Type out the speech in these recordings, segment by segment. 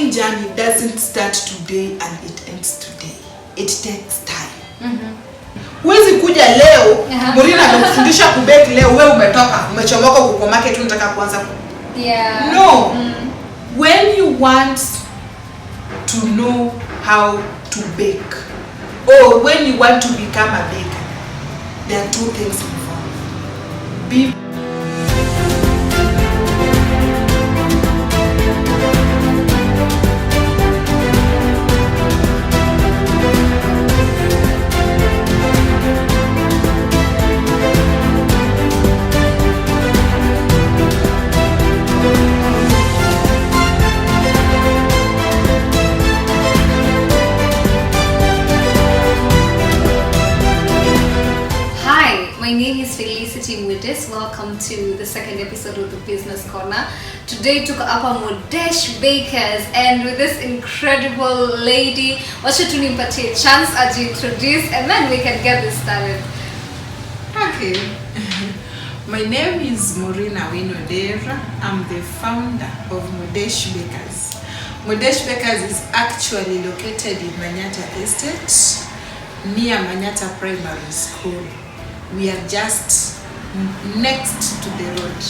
baking journey doesn't start today and it ends today. It takes time. Huwezi kuja leo, Morina amekufundisha kubake leo, wewe umetoka, umechomoka kwa market unataka kuanza. Yeah. No. When you want to know how to bake, or when you want to become a baker, there are two things involved. My name is Modesh. Welcome to the second episode of the Business Corner. Today took up a Modesh Bakers, and with this incredible lady, wacha tunipatie chance aji introduce, and then we can get this started. Okay. My name is Morina Winodera. I'm the founder of Modesh Bakers. Modesh Bakers is actually located in Manyata Estate, near Manyata Primary School. We are just next to the road.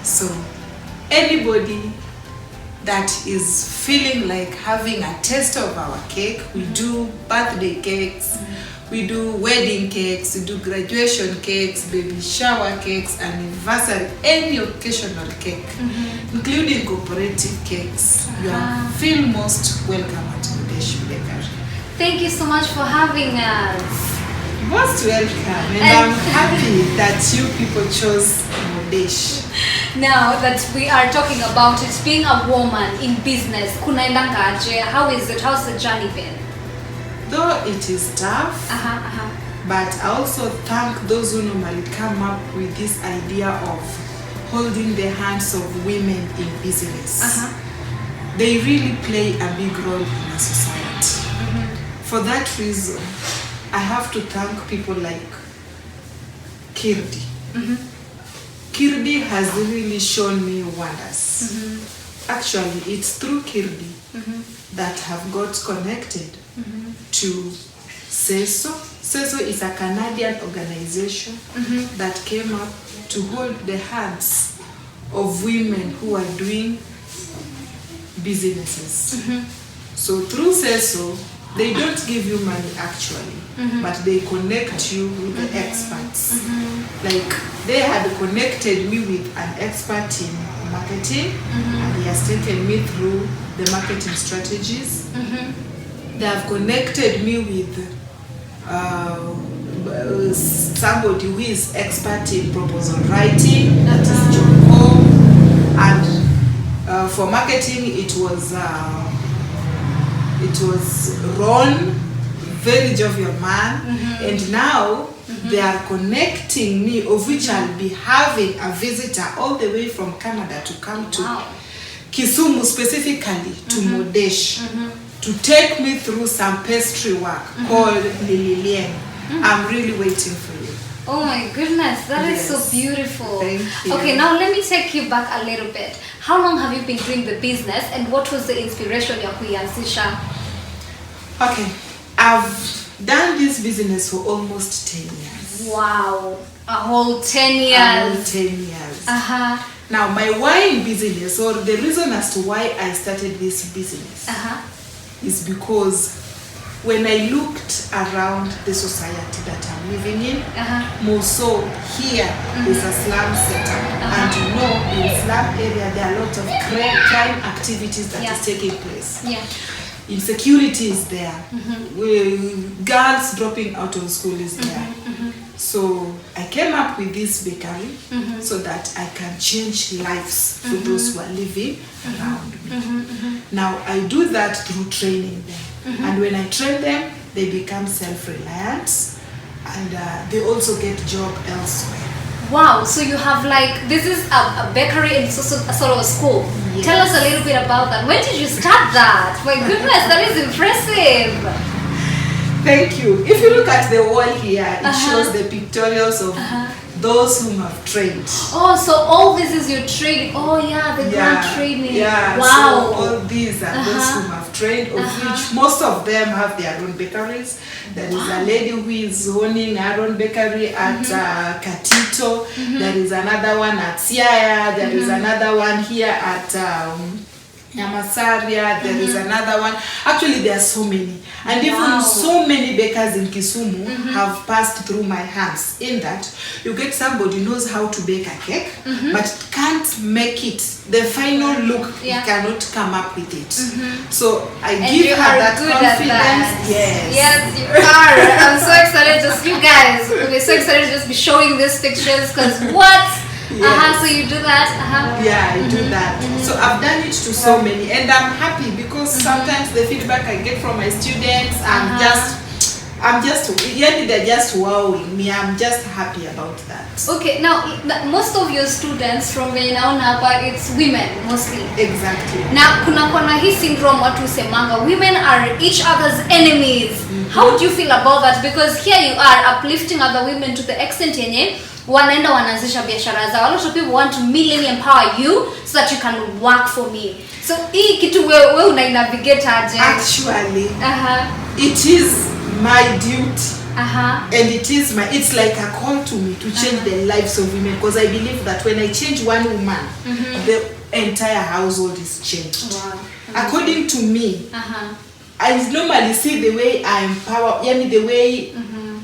So anybody that is feeling like having a taste of our cake, we do birthday cakes, we do wedding cakes, we do graduation cakes, baby shower cakes, anniversary, any occasional cake, including cooperative cakes. You feel most welcome at Modesh Bakers. Thank you so much for having us. Most welcome, and I'm happy that you people chose Modesh. Now that we are talking about it, being a woman in business, kunaendanga aje? How is it? How's the journey been? Though it is tough, but I also thank those who normally come up with this idea of holding the hands of women in business. They really play a big role in our society. For that reason, I have to thank people like Kirdi. Kirdi has really shown me wonders. Actually, it's through Kirdi that have got connected to SESO. SESO is a Canadian organization that came up to hold the hands of women who are doing businesses. So through SESO, they don't give you money actually, but they connect you with the experts. Like they had connected me with an expert in marketing, and he has taken me through the marketing strategies. They have connected me with somebody who is expert in proposal writing, that is John Home. And for marketing, it was Ron, very jovial man, and now they are connecting me, of which I'll be having a visitor all the way from Canada to come to Kisumu, specifically to Modesh, to take me through some pastry work called Lililian. I'm really waiting for you. Oh my goodness, that is so beautiful. Thank you. Okay, now let me take you back a little bit. How long have you been doing the business, and what was the inspiration ya kuianzisha? Okay, I've done this business for almost 10 years. Wow, a whole 10 years. A whole 10 years. Now, my why in business, or the reason as to why I started this business, is because when I looked around the society that I'm living in, more so here is a slum setup, and you know in slum area there are a lot of crime activities that is taking place. Insecurity is there. Girls dropping out of school is there. So I came up with this bakery so that I can change lives for those who are living around me. Now I do that through training them, and when I train them, they become self-reliant, and they also get job elsewhere. Wow, so you have like, this is a bakery and sort of a school. Yes. Tell us a little bit about that. When did you start that? My goodness, that is impressive. Thank you. If you look at the wall here, it shows the pictorials of those whom have trained. Oh, so all this is your training. Oh yeah, the ground training. Yeah. Wow. So all these are those whom have trained, of which most of them have their own bakeries. There is a lady who is owning her own bakery at Katito. There is another one at Siaya. There is another one here at Nyamasaria. There is another one. Actually, there are so many. And even so many bakers in Kisumu have passed through my hands. In that, you get somebody who knows how to bake a cake, but can't make it. The final look, he cannot come up with it. So I give her that confidence. Yes, you are. I'm so excited. Just you guys, we're so excited to just be showing these pictures because what? So you do that? Yeah, I do that. So I've done it to so many, and I'm happy because sometimes the feedback I get from my students, I'm just they're just wowing me. I'm just happy about that. Okay, now most of your students from Napa, it's women mostly. Exactly. Now kuna hii syndrome watu semanga women are each other's enemies. How do you feel about that? Because here you are uplifting other women to the extent yenye wanaenda wanazisha biashara zao. A lot of people want to really empower you so that you can work for me. So hii kitu wewe una navigate aje? Actually, it is my duty. And it's like a call to me to change the lives of women, because I believe that when I change one woman, the entire household is changed. Wow. According to me, I normally see the way I empower, the way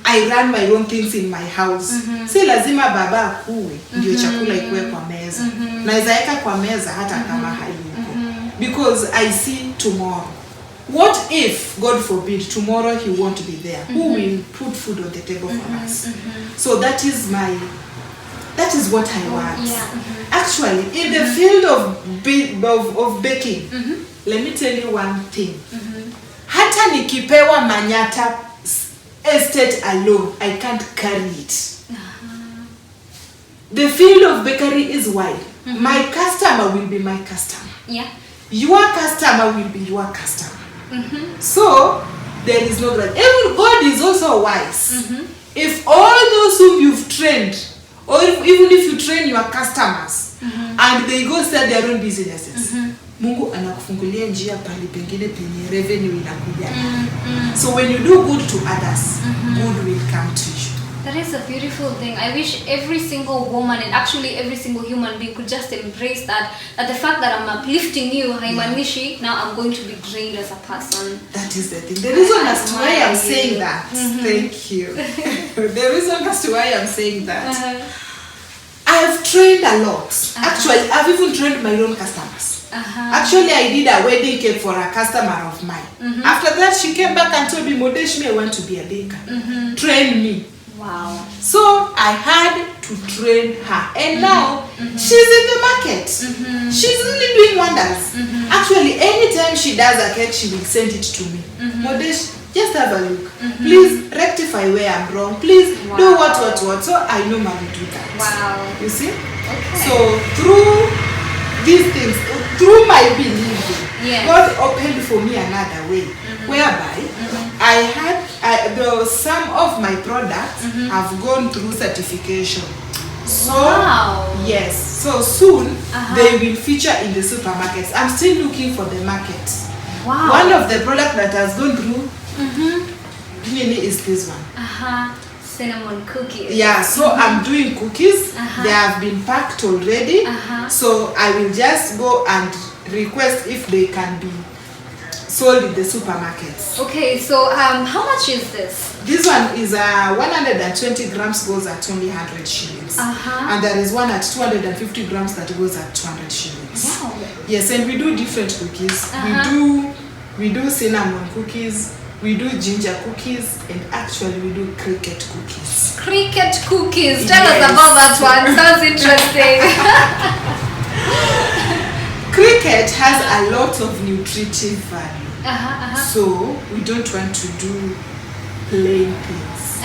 I run my own things in my house. Si lazima baba akuwe ndio chakula ikuwe kwa meza. Naweza weka kwa meza hata kama hayuko. Because I see tomorrow. What if, God forbid, tomorrow he won't be there? Who will put food on the table for us? So that is what I want. Actually, in the field of baking, let me tell you one thing. Hata nikipewa Manyata estate alone, I can't carry it. The field of bakery is wide. My customer will be my customer. Your customer will be your customer. So there is no grudge. Even God is also wise. If all those whom you've trained, or even if you train your customers and they go start their own businesses, Mungu anakufungulia njia pale pengine penye revenue inakuja. So when you do good to others, good will come to you. That is a beautiful thing. I wish every single woman and actually every single human being could just embrace that the fact that I'm uplifting you, haimanishi, now I'm going to be drained as a person. That is the thing. The reason as to why I'm saying that, thank you. The reason as to why I'm saying that, I've trained a lot. Actually, I've even trained my own customers. Actually, I did a wedding cake for a customer of mine. After that, she came back and told me, Modesh, I want to be a baker. Train me. Wow. So I had to train her, and now she's in the market. She's really doing wonders. Actually, anytime she does a cake, she will send it to me. Modesh, just have a look. Please rectify where I'm wrong. Please do what. So I normally do that. Wow. You see? Okay. So through these things, through my believing, God opened for me another way, whereby some of my products have gone through certification. So yes, so soon they will feature in the supermarkets. I'm still looking for the market. Wow. One of the products that has gone through is this one. Cinnamon cookies. Yeah, so I'm doing cookies. They have been packed already. So I will just go and request if they can be sold in the supermarkets. Okay, so how much is this? This one is 120 grams goes at only 100 shillings. And there is one at 250 grams that goes at 200 shillings. Wow. Yes, and we do different cookies. We do cinnamon cookies. We do ginger cookies, and actually we do cricket cookies. Cricket cookies. Tell us about that one. Sounds interesting. Cricket has a lot of nutritive value. So we don't want to do plain things.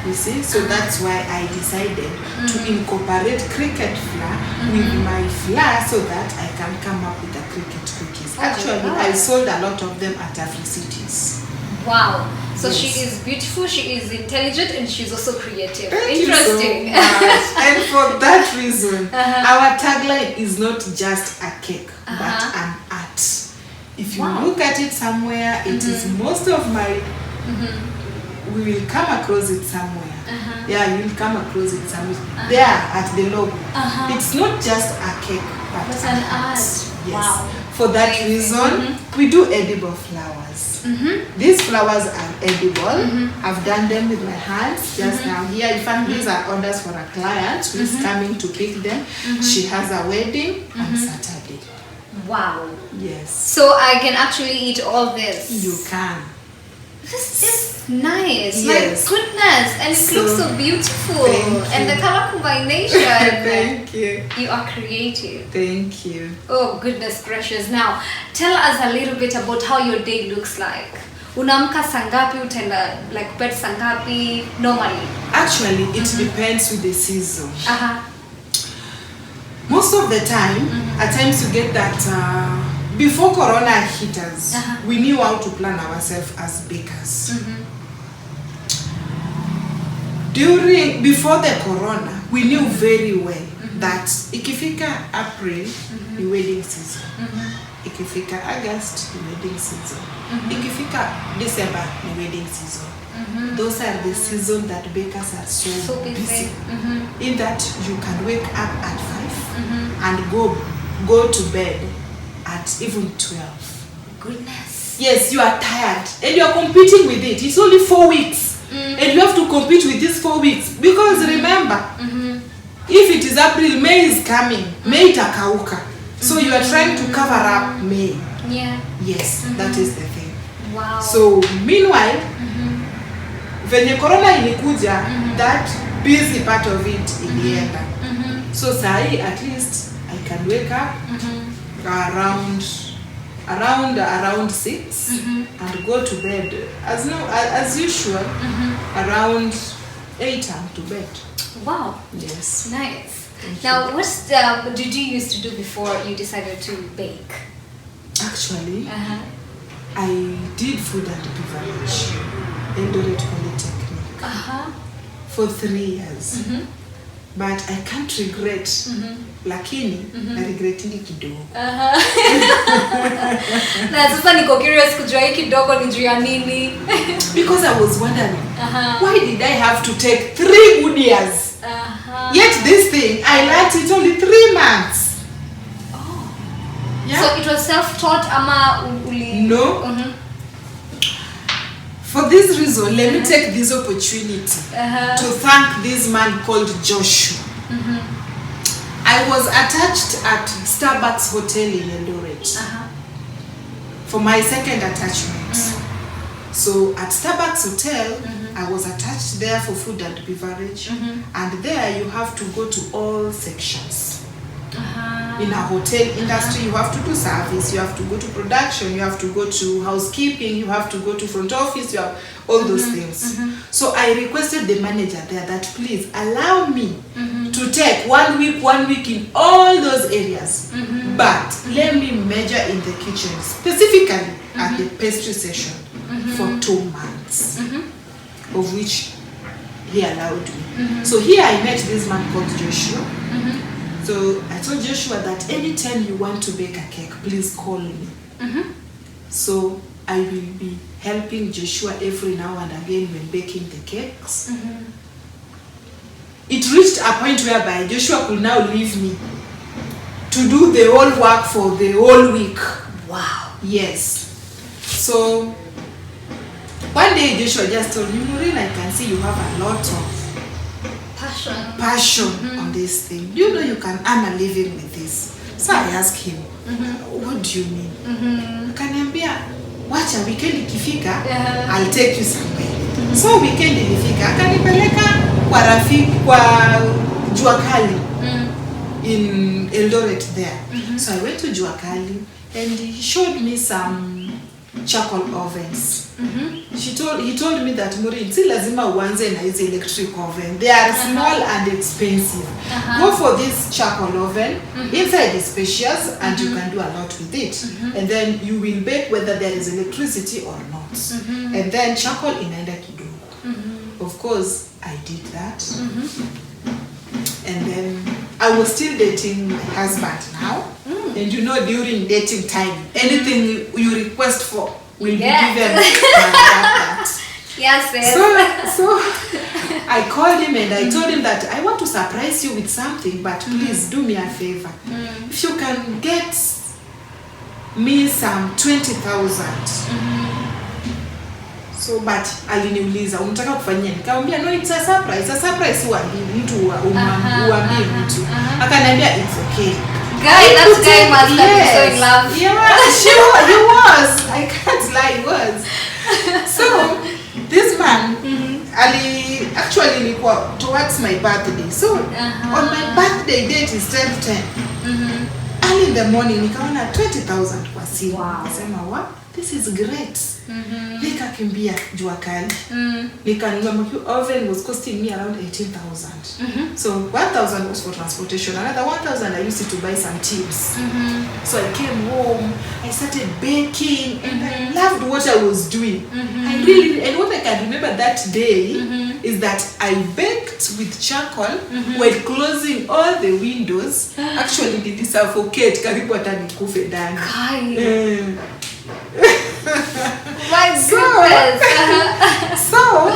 You see? So that's why I decided to incorporate cricket flour with my flour so that I can come up with the cricket cookies. Actually, I sold a lot of them at Afri cities. Wow. So yes. She is beautiful, she is intelligent, and she's also creative. Thank Interesting. You so much. And for that reason, our tagline is not just a cake, but an art. If you look at it somewhere, it is most of my... We will come across it somewhere. Yeah, you will come across it somewhere. There at the logo. It's not just a cake, but an art. Yes. Wow. For that reason, we do edible flowers. These flowers are edible. I've done them with my hands just now. Here, in fact, these are orders for a client who is coming to pick them. She has a wedding on Saturday. Wow. Yes. So I can actually eat all this? You can. This is nice. Yes. My goodness. And it looks so beautiful. And the color combination. Thank you. You are creative. Thank you. Oh, goodness gracious. Now, tell us a little bit about how your day looks like. Unamka sangapi, utenda like bed sangapi normally? Actually, it depends with the season. Most of the time, at times you get that before Corona hit us, we knew how to plan ourselves as bakers. Before the Corona, we knew very well that ikifika April, the wedding season. Ikifika August, the wedding season. Ikifika December, the wedding season. Those are the seasons that bakers are so busy. In that you can wake up at 5 and go to bed at even 12. Goodness. Yes, you are tired and you are competing with it. It's only 4 weeks and you have to compete with these 4 weeks because remember, if it is April, May is coming. May itakauka. So you are trying to cover up May. Yeah. Yes, that is the thing. Wow. So meanwhile, venye Corona ilikuja, that busy part of it ilienda. So sahi at least I can wake up around 6 and go to bed as usual around 8 I'm to bed. Wow. Yes. Nice. Now, what did you used to do before you decided to bake? Actually, I did food and beverage in Eldoret Polytechnic for 3 years. But I can't regret. Lakini na regretting kidogo. Na sasa niko curious kujua hiki kidogo ni juu ya nini? Because I was wondering, why did I have to take 3 good years? Yet this thing, I learned it only 3 months. Oh. Yeah? So it was self-taught ama No. For this reason, let me take this opportunity to thank this man called Joshua. I was attached at Starbucks Hotel in Eldoret for my second attachment. So at Starbucks Hotel, I was attached there for food and beverage. And there you have to go to all sections. In a hotel industry, you have to do service, you have to go to production, you have to go to housekeeping, you have to go to front office, you have all those things. So I requested the manager there that please allow me to take 1 week in all those areas. But let me measure in the kitchen, specifically at the pastry session for 2 months, of which he allowed me. So here I met this man called Joshua. So I told Joshua that anytime you want to bake a cake, please call me. So I will be helping Joshua every now and again when baking the cakes. It reached a point whereby Joshua could now leave me to do the whole work for the whole week. Wow. Yes. So one day Joshua just told me, Maureen, I can see you have a lot of passion on this thing. You know you can earn a living with this. So I asked him, what do you mean? Kaniambia, wacha weekend ikifika, I'll take you somewhere. So weekend ilifika, akanipeleka kwa rafiki kwa Jua Kali in Eldoret there. So I went to Jua Kali and he showed me some charcoal ovens. He told me that Maureen, si lazima uanze na hizi electric oven. They are small and expensive. Go for this charcoal oven. Inside is spacious and you can do a lot with it. And then you will bake whether there is electricity or not. And then charcoal inaenda kidogo. Of course, I did that. And then I was still dating my husband now. And you know, during dating time, anything you request for will be given like that. Yes. So I called him and I told him that I want to surprise you with something, but please do me a favor. If you can get me some 20,000. So but aliniuliza unataka kufanyia, nikamwambia no, it's a surprise. A surprise uambi mtu uambi mtu. Akaniambia it's okay. Guy, that guy must have been so in love. Yeah, he was. I can't lie, he was. So this man, actually ilikuwa towards my birthday. So on my birthday date is 10/10. Early in the morning nikaona 20,000 kwa simu. Nikasema wow, this is great. Nikakimbia jua kali. Nikanunua oven was costing me around 18,000. So 1,000 was for transportation. Another 1,000 I used it to buy some tips. So I came home, I started baking, and I loved what I was doing. And what I can remember that day is that I baked with charcoal while closing all the windows. Actually, did suffocate karibu hata nikufe ndani. My goodness. So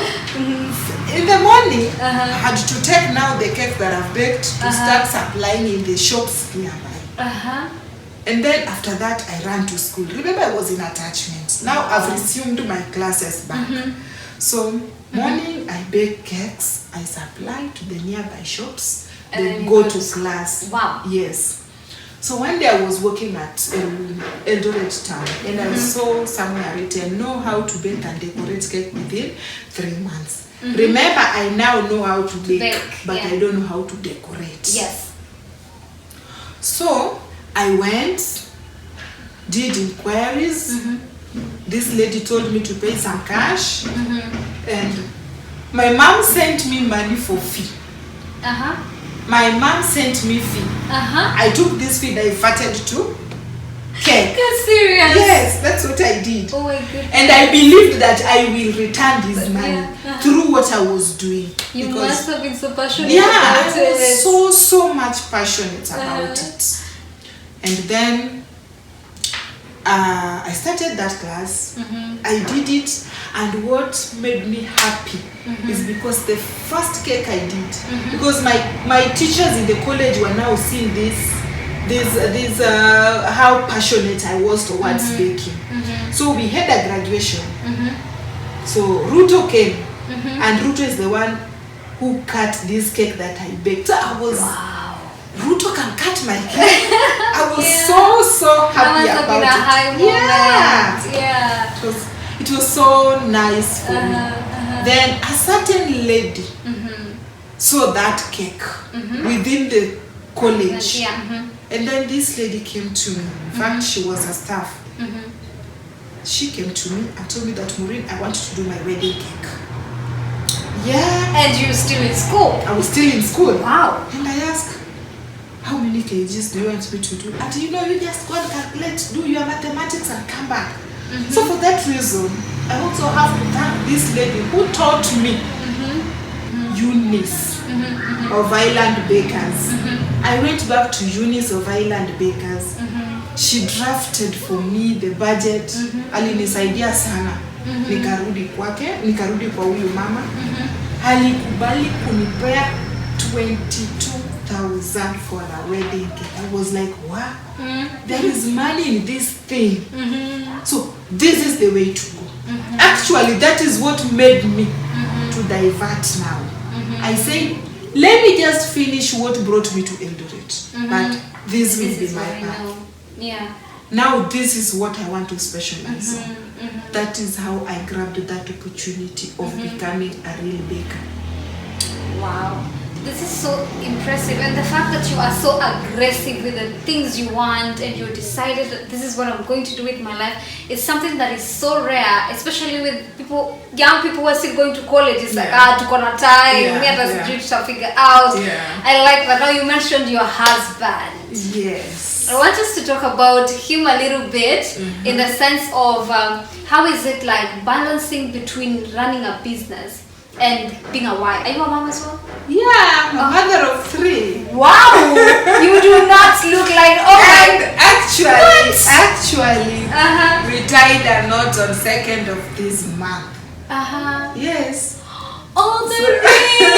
in the morning, I had to take now the cake that I've baked to start supplying in the shops nearby. And then after that, I ran to school. Remember, I was in attachment. Now I've resumed my classes back. So morning, I bake cakes. I supply to the nearby shops. And then go to class. Wow. Yes. So one day I was working at Eldoret town and I saw somewhere written, know how to bake and decorate cake within 3 months. Remember, I now know how to bake, but I don't know how to decorate. Yes. So I went, did inquiries. This lady told me to pay some cash. And my mom sent me money for fee. My mom sent me fee. I took this fee, diverted to cake. You're serious? Yes, that's what I did. Oh my goodness. And I believed that I will return this money through what I was doing. You must have been so passionate about about it. it. I was so much passionate about it. And then I started that class. I did it, and what made me happy is because the first cake I did, because my teachers in the college were now seeing this how passionate I was towards baking. So we had a graduation. So Ruto came, and Ruto is the one who cut this cake that I baked. So I was, Ruto can cut my cake. I was so happy about it. It was so nice for me. Then a certain lady saw that cake within the college. And then this lady came to me. In fact, she was a staff. She came to me and told me that, Maureen, I want to do my wedding cake. Yeah. And you were still in school? I was still in school. Wow. And I asked, how many kgs do you want me to do? And you know, you just go and calculate, do your mathematics and come back. So for that reason, I also have to thank this lady who taught me Eunice of Island Bakers. I went back to Eunice of Island Bakers. She drafted for me the budget. Alinisaidia sana. Nikarudi kwa huyu mama. Alikubali kunipea 22,000 for a wedding cake. I was like, wow, there is money in this thing. So this is the way to go. Actually, that is what made me to divert now. I say, let me just finish what brought me to Eldoret. But this will be my path. Now this is what I want to specialize on. That is how I grabbed that opportunity of becoming a real baker. Wow. This is so impressive, and the fact that you are so aggressive with the things you want and you decided that this is what I'm going to do with my life is something that is so rare, especially with young people who are still going to college. It's like, to go on time, we have to figure out. I like that. Now you mentioned your husband. Yes. I want us to talk about him a little bit in the sense of how is it like balancing between running a business and being a wife. Are you a mom as well? Yeah, I'm a mother of 3. Wow! You do not look like... And actually, we tied a knot on 2nd of this month. Yes. Oh, the ring!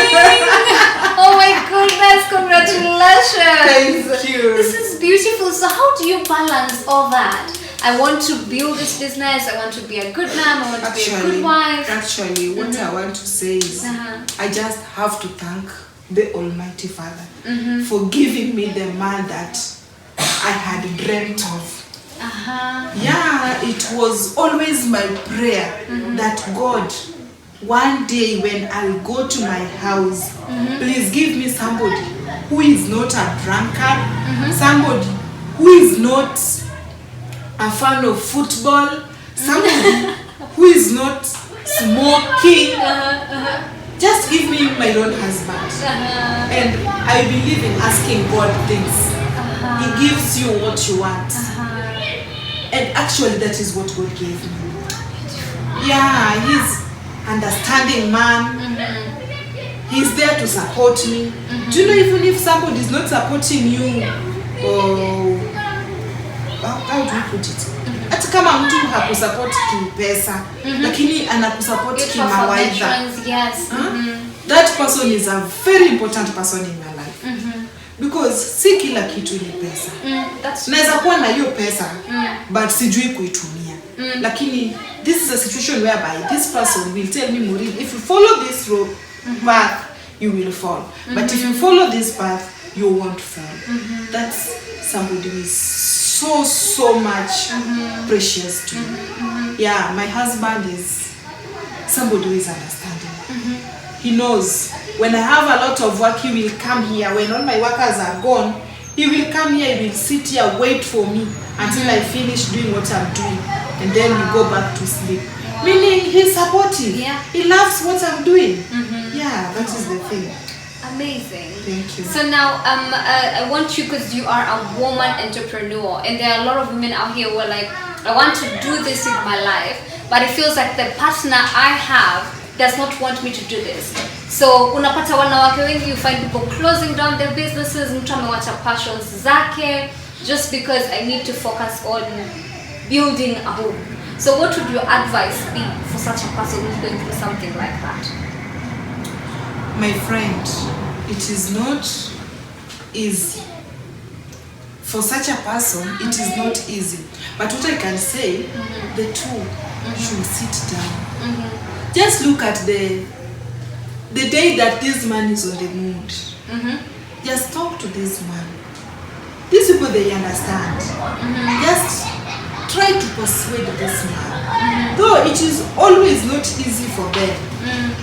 Oh my goodness, congratulations! Thank you. This is beautiful. So how do you balance all that? I want to build this business, I want to be a good mom, I want to be a good wife. Actually, what I want to say is, I just have to thank the Almighty Father for giving me the man that I had dreamt of. Yeah, it was always my prayer that God, one day when I'll go to my house, please give me somebody who is not a drunkard, somebody who is not a fan of football, somebody who is not smoking. Just give me my own husband. And I believe in asking God things. He gives you what you want. And actually that is what God gave me. Yeah, he's understanding man. He's there to support me. Do you know, even if somebody is not supporting you, how do you put it? Hata kama mtu hakusupport kipesa, lakini anakusupport kimawaidha. Yes. That person is a very important person in your life. Because si kila kitu ni pesa. Naweza kuwa na hiyo pesa, but sijui kuitumia. Lakini this is a situation whereby this person will tell me, Maureen, if you follow this road path, you will fall. But if you follow this path, you won't fall. That's somebody who is so much precious to me. Yeah, my husband is somebody who is understanding. He knows when I have a lot of work, he will come here. When all my workers are gone, he will come here, he will sit here, wait for me until I finish doing what I'm doing, and then we go back to sleep. Meaning he's supportive. He loves what I'm doing. Yeah, that is the thing. Amazing. Thank you. So now I want you, because you are a woman entrepreneur, and there are a lot of women out here who are like, I want to do this with my life, but it feels like the partner I have does not want me to do this. So unapata wanawake wengi, you find people closing down their businesses, mtu amewacha passions zake just because I need to focus on building a home. So what would your advice be for such a person who's going through something like that? My friend, it is not easy. For such a person, it is not easy. But what I can say, the two should sit down. Just look at the day that this man is on the mood. Just talk to this man. These people, they understand. Just try to persuade this man. Though it is always not easy for them.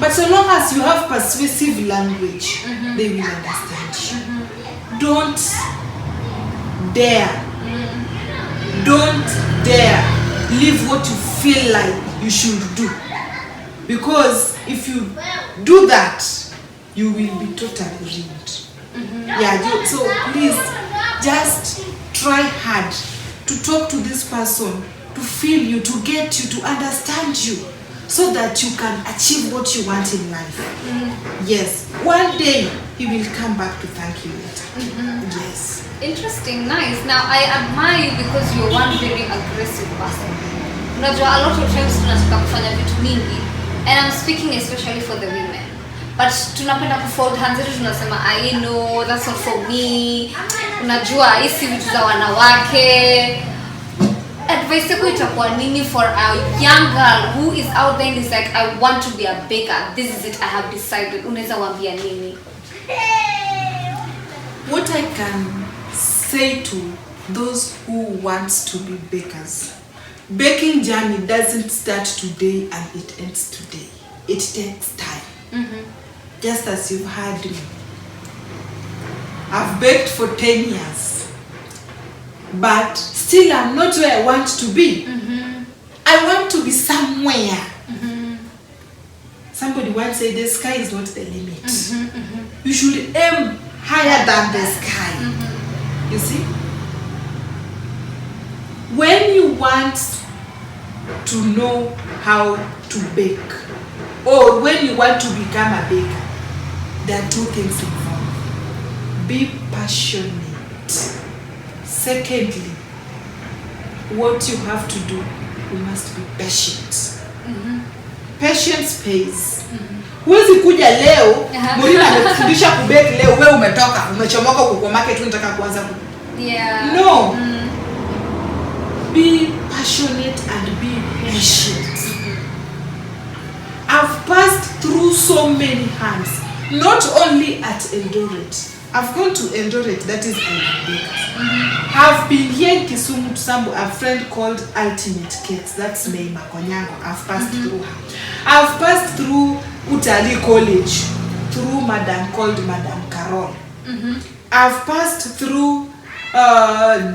But so long as you have persuasive language, they will understand you. Don't dare. Don't dare leave what you feel like you should do. Because if you do that, you will be totally ruined. Yeah, so please just try hard to talk to this person, to feel you, to get you, to understand you, so that you can achieve what you want in life. Yes, one day he will come back to thank you later. Yes. Interesting, nice. Now I admire you because you're one very aggressive person. Unajua, a lot of times tunataka kufanya vitu mingi, and I'm speaking especially for the women. But tunapenda kufold hands zetu, tunasema I know that's not for me. Unajua hizi vitu za wanawake. Advice yako itakuwa nini for a young girl who is out there and is like, I want to be a baker. This is it, I have decided. Unaweza waambia nini? What I can say to those who want to be bakers, baking journey doesn't start today and it ends today. It takes time. Just as you've heard me, I've baked for 10 years. But still I'm not where I want to be. I want to be somewhere. Somebody once said the sky is not the limit. You should aim higher than the sky. You see? When you want to know how to bake, or when you want to become a baker, there are two things involved. Be passionate. Secondly, what you have to do, you must be patient. Patience pays. Huwezi kuja leo, Murina amekufundisha kubake leo, wewe umetoka, umechomoka kwa market unataka kuanza ku. No. Be passionate and be patient. I've passed through so many hands, not only at Eldoret. I've gone to Eldoret, that is Modesh Bakers. I've been here in Kisumu to a friend called Ultimate Cakes. That's May Makonyango. I've passed through her. I've passed through Utali College, through Madam Carol. I've passed through Mam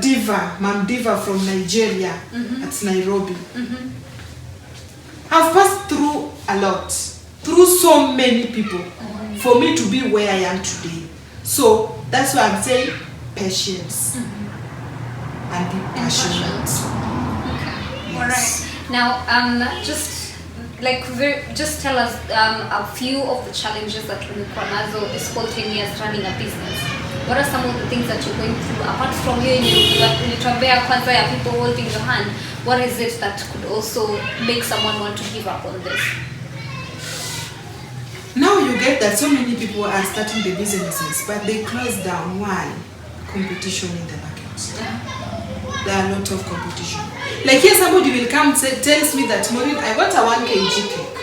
Diva from Nigeria. That's Nairobi. I've passed through a lot, through so many people, for me to be where I am today. So that's why I'm saying patience and be passionate. Okay. Yes. All right. Now, just tell us a few of the challenges that umekuwa nazo this whole 10 years running a business. What are some of the things that you're going through apart from you ulituambia kwanza ya people holding your hand? What is it that could also make someone want to give up on this? Now you get that so many people are starting the businesses, but they close down. Why? Competition in the market. There are a lot of competition. Like here somebody will come tells me that, Maureen, I want a 1 kg cake.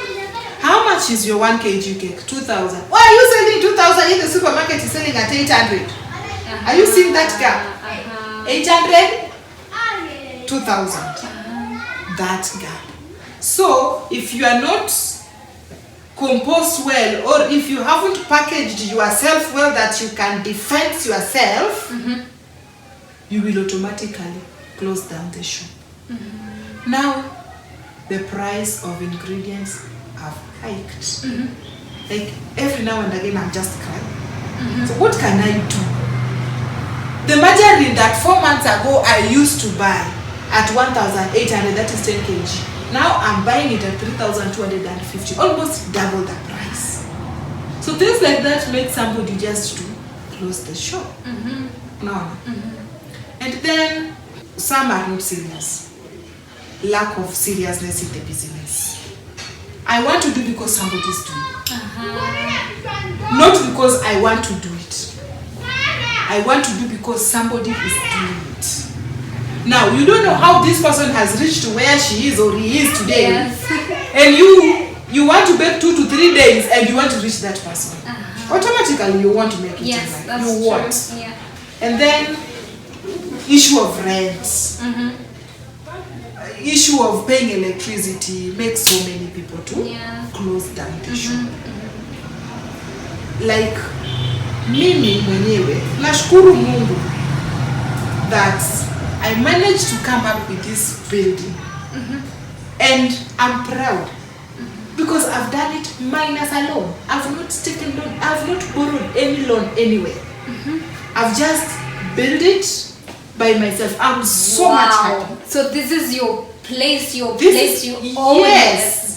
How much is your 1 kg cake? 2,000. Why are you selling 2,000 if the supermarket is selling at 800? Are you seeing that gap? 800? 2,000. That gap. So if you are not composed well, or if you haven't packaged yourself well that you can defend yourself, you will automatically close down the shop. Now the price of ingredients have hiked. Like every now and again I'm just crying. So what can I do? The margarine that 4 months ago I used to buy at 1,800, that is 10 kg. Now I'm buying it at 3,250, almost double the price. So things like that make somebody just to close the shop. No. And then some are not serious. Lack of seriousness in the business. I want to do because somebody's doing it. Not because I want to do it. I want to do because somebody is doing it. Now, you don't know how this person has reached where she is or he is today. Yes. And you want to bake 2 to 3 days and you want to reach that person. Automatically, you want to make it. Yes, like that's you true. want. Yeah. And then, issue of rent. Issue of paying electricity makes so many people to close down the shop. Like, mimi mwenyewe, nashukuru Mungu that I managed to come up with this building. And I'm proud because I've done it minus a loan. I've not taken loan, I've not borrowed any loan anywhere. I've just built it by myself. I'm so much happy. So this is your place, you own Yes,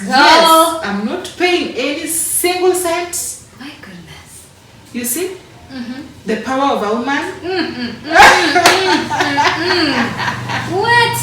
it. yes. I'm not paying any single cent. My goodness. You see? The power of a woman. What?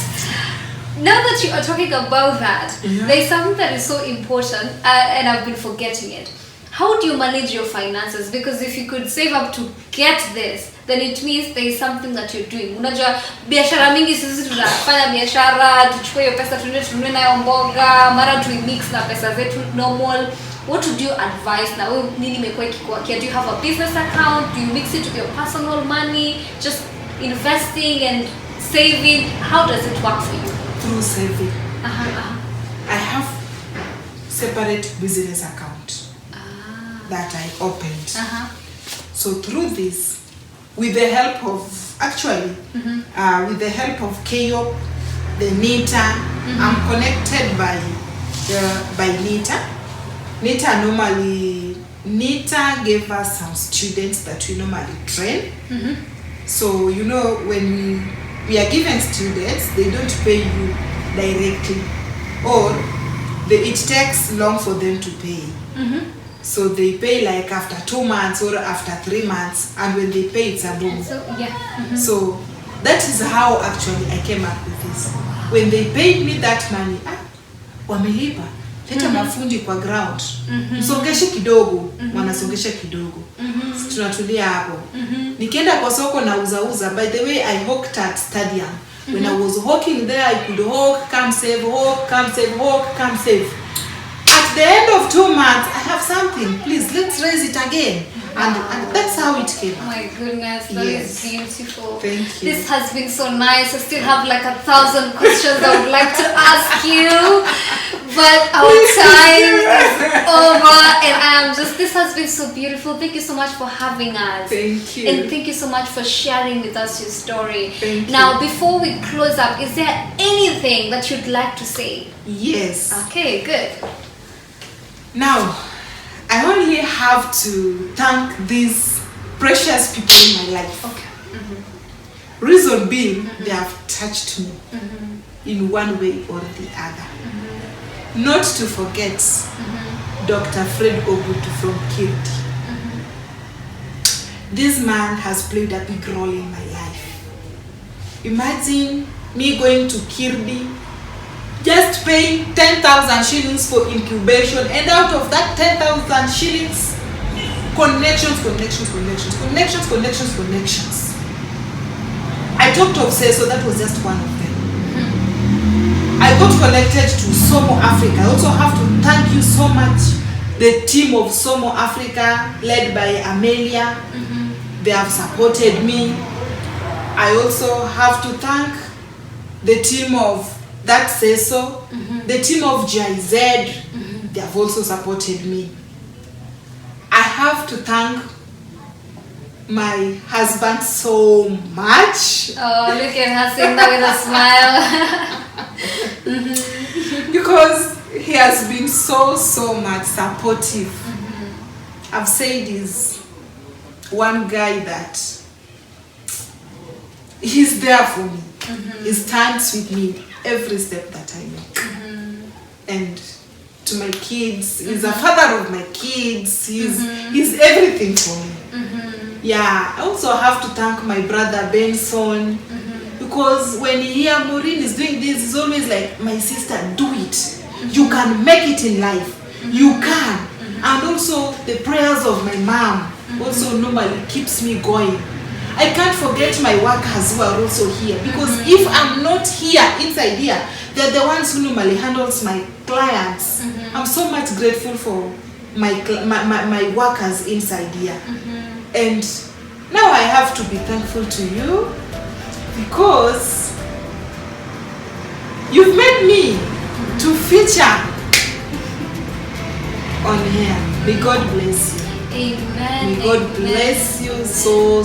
Now that you are talking about that, there's something that is so important, and I've been forgetting it. How do you manage your finances? Because if you could save up to get this, then it means there is something that you're doing. Unajua biashara mingi sisi tunafanya biashara, tuchukue hiyo pesa tununue nayo mboga, mara tuimix na pesa zetu normal. What would you advise now? Nini imekuwa ikikuakia? Do you have a business account? Do you mix it with your personal money? Just investing and saving? How does it work for you? Through saving. I have separate business account that I opened. So through this, with the help of, actually, with the help of KOP, the NITA, I'm connected by NITA. NITA gave us some students that we normally train. So, you know, when we are given students, they don't pay you directly, or it takes long for them to pay. So they pay like after 2 months or after 3 months, and when they pay, it's a boom. So that is how actually I came up with this. When they paid me that money, wamelipa, leta mafundi kwa ground, msongeshe kidogo, wanasongesha kidogo, tunatulia hapo. Nikienda kwa soko na uza. By the way, I hawked at stadium. When I was hawking there, I could hawk, come save, hawk, come save, hawk, come save. At the end of 2 months, I have something. Please, let's raise it again. And that's how it came. Oh my goodness, that is beautiful. Thank you. This has been so nice. I still have like 1,000 questions I would like to ask you, but our time is over, and this has been so beautiful. Thank you so much for having us. Thank you. And thank you so much for sharing with us your story. Thank you. Now, before we close up, is there anything that you'd like to say? Yes. Okay, good. Now, I only have to thank these precious people in my life. Okay. Reason being, they have touched me in one way or the other. Not to forget Dr. Fred Ogutu from Kirti. This man has played a big role in my life. Imagine me going to Kirti, just paying 10,000 shillings for incubation, and out of that 10,000 shillings, connections. I talked of so that was just one of them. I got connected to Somo Africa. I also have to thank you so much, the team of Somo Africa, led by Amelia. They have supported me. I also have to thank the team of That Say So, the team of GIZ, they have also supported me. I have to thank my husband so much. Oh, look at her saying that with a smile. Because he has been so much supportive. I've said he's one guy that he's there for me. He stands with me every step that I make. And to my kids, he's a father of my kids. He's everything for me. Yeah, I also have to thank my brother Benson, because when he hear Maureen is doing this, he's always like, my sister, do it. You can make it in life. You can. And also the prayers of my mom also normally keeps me going. I can't forget my workers who are also here, because if I'm not here inside here, they're the ones who normally handles my clients. I'm so much grateful for my workers inside here. And now I have to be thankful to you, because you've made me to feature on here. May God bless you. Amen. May God bless you so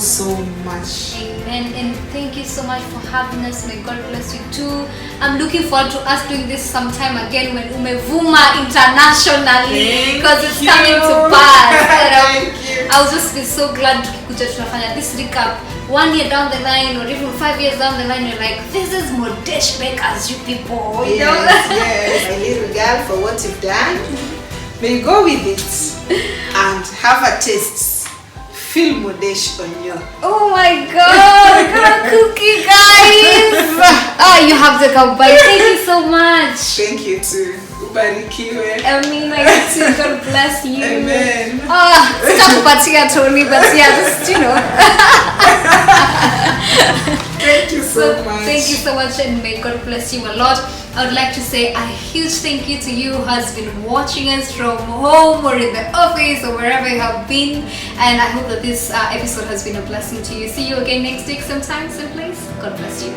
much. Amen. And thank you so much for having us. May God bless you too. I'm looking forward to us doing this sometime again when Umevuma internationally, because it's coming to pass. Thank you. I'll just be so glad to tunafanya this recap 1 year down the line, or even 5 years down the line. You're like, this is Modesh Bakers, you people. You know? Yes, my little girl, for what you've done. May you go with it and have a taste. Feel Modesh on you. Oh my God, got a cookie, guys. You have to come by. Thank you so much. Thank you too. Ubarikiwe. I mean, like, God bless you. Amen. Sitakupatia Tony, but yeah, just, you know. Thank you so much. Thank you so much, and may God bless you a lot. I would like to say a huge thank you to you who has been watching us from home or in the office or wherever you have been, and I hope that this episode has been a blessing to you. See you again next week sometime, same place. God bless you.